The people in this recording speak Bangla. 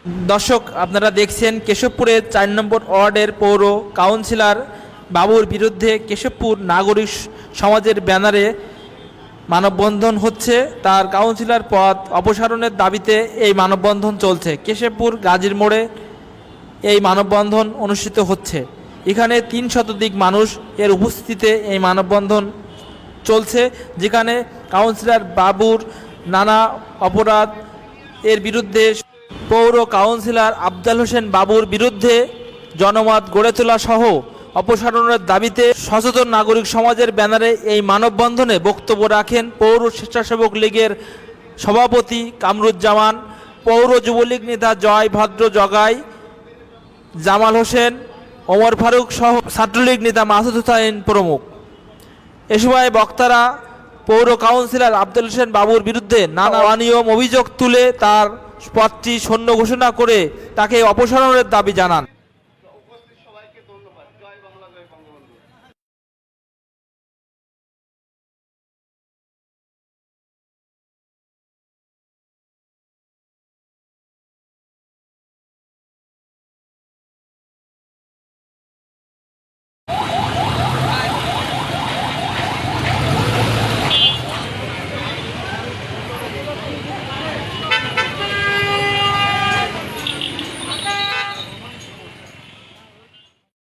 দর্শক, আপনারা দেখছেন কেশবপুরের ৪ নম্বর ওয়ার্ডের পৌর কাউন্সিলর বাবুর বিরুদ্ধে কেশবপুর নাগরিক সমাজের ব্যানারে মানববন্ধন হচ্ছে। তার কাউন্সিলর পদ অপসারণের দাবিতে এই মানববন্ধন চলছে। কেশবপুর গাজীর মোড়ে এই মানববন্ধন অনুষ্ঠিত হচ্ছে। এখানে ৩ শতাধিক মানুষ এর উপস্থিতিতে এই মানববন্ধন চলছে, যেখানে কাউন্সিলর বাবুর নানা অপরাধ এর বিরুদ্ধে পৌর কাউন্সিলর আফজাল হোসেন বাবুর বিরুদ্ধে জনমত গড়ে তোলা সহ অপসারণের দাবিতে সচেতন নাগরিক সমাজের ব্যানারে এই মানববন্ধনে বক্তব্য রাখেন পৌর স্বেচ্ছাসেবক লীগের সভাপতি কামরুজ্জামান, পৌর যুবলীগ নেতা জয় ভদ্র জগাই, জামাল হোসেন, ওমর ফারুক সহ ছাত্রলীগ নেতা মাসুদ হুসাইন প্রমুখ। এ সময় বক্তারা পৌর কাউন্সিলর আফজাল হোসেন বাবুর বিরুদ্ধে নানা অনিয়ম অভিযোগ তুলে তার পদটি শূন্য ঘোষণা করে তাকে অপসারণের দাবি জানান।